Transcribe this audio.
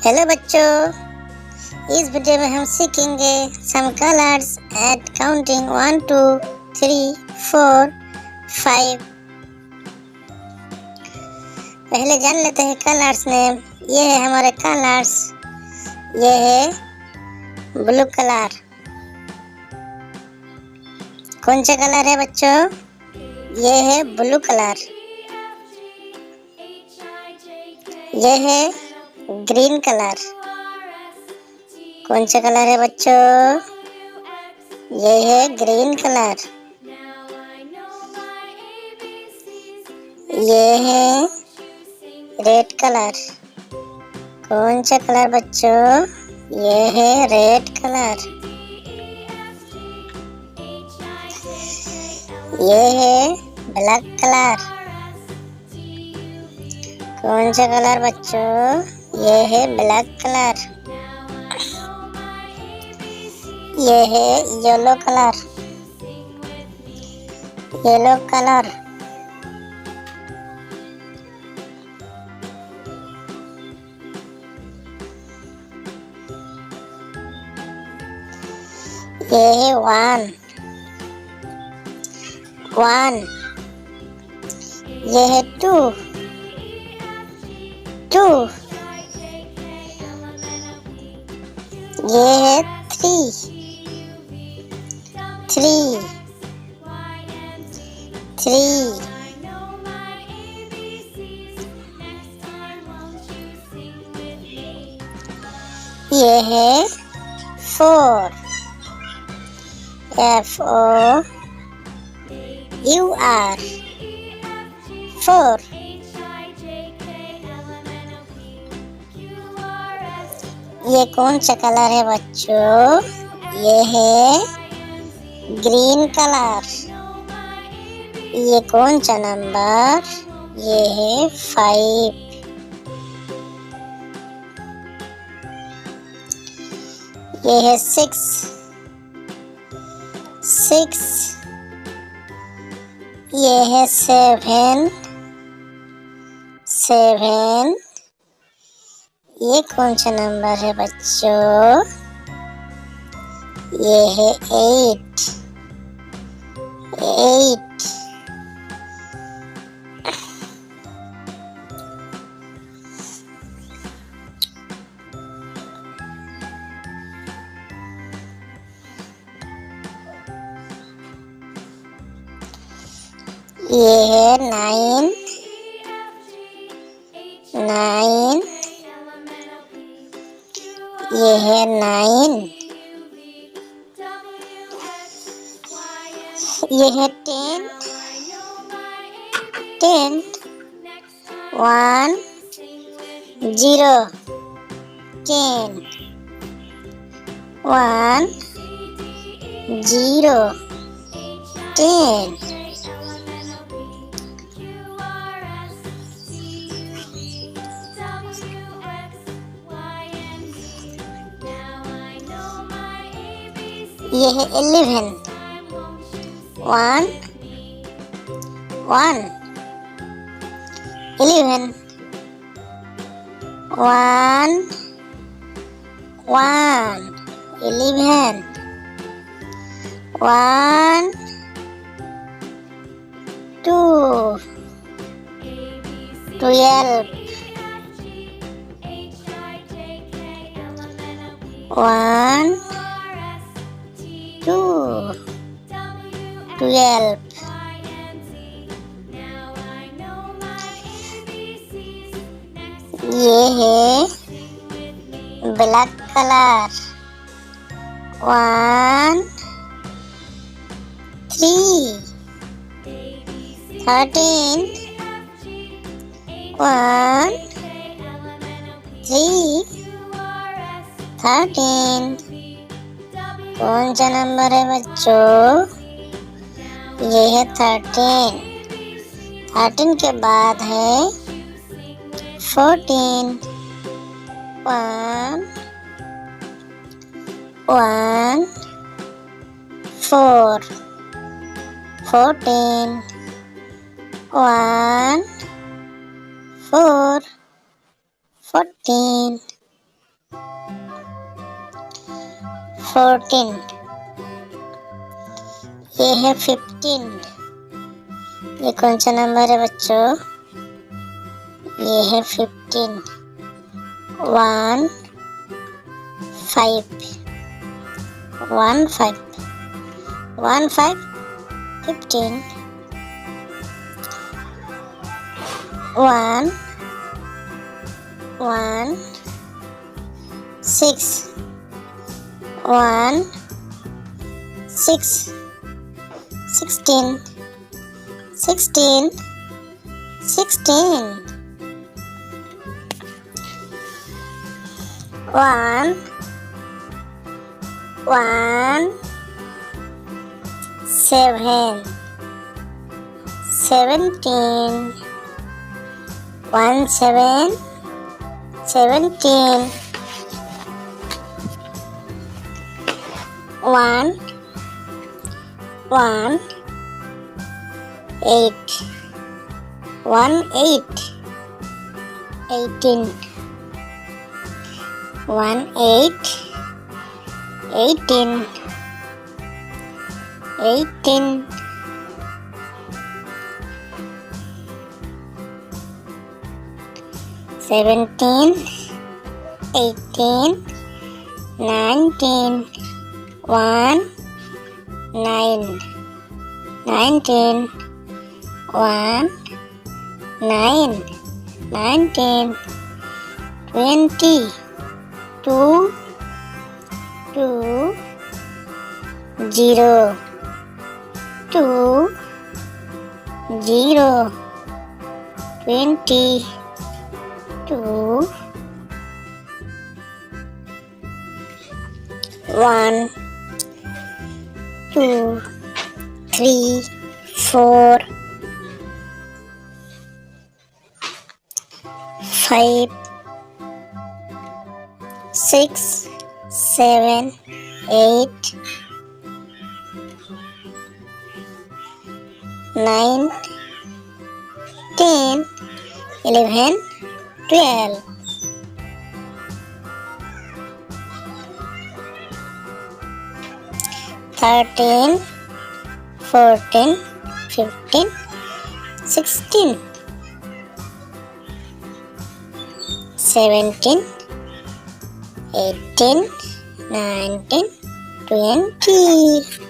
Hello बच्चों, इस video में हम सीखेंगे सम कलर्स एट काउंटिंग 1 2 3 4 5। पहले जान लेते हैं कलर्स नेम। ये है हमारे कलर्स। ये है ब्लू कलर। कौन सा कलर है बच्चों? ये है ब्लू कलर। ये है ग्रीन कलर। कौन सा कलर है बच्चों? ये है ग्रीन कलर। ये है रेड कलर। कौन सा कलर बच्चों? ये है रेड कलर। ये है ब्लैक कलर। कौन सा कलर बच्चों? ये है ब्लैक कलर। ये है येलो कलर। Yellow colour. ये है वन। ये है टू। ये है थ्री। ये है फोर। FOUR। फोर। ये कौन सा कलर है बच्चों? ये है ग्रीन कलर। ये कौन सा नंबर? ये है 5। ये है 6। ये है 7। ये कौन सा नंबर है बच्चों? ये है 8। ये है 9। ये है 9। ये है 10। 1 0 10 1 0 10। ये है 11। 1 11 1 1 11 1 2 12 1 2 12। ये है ब्लैक कलर। 1 3 13 1 3 13। कौन सा नंबर है बच्चों? ये है 13। 13 के बाद है 14। 1 4 14 1 4 14। 14. ये है 15. ये कौन सा नंबर है बच्चों? ये है 15. 1 5 1 5 1 5 15. 1 1 6 1 6 16 16 16. 1 1 7 17. 1 7 17. 1 1 8 1 8 18. 1 8 18 18. 17 18 19. 1 9 19. 1 9 19. 20 2 2 0 2 0. 20 2 1 2 3 4 5 6 7 8 9 10 11 12. 13 14 15 16 17 18 19 20.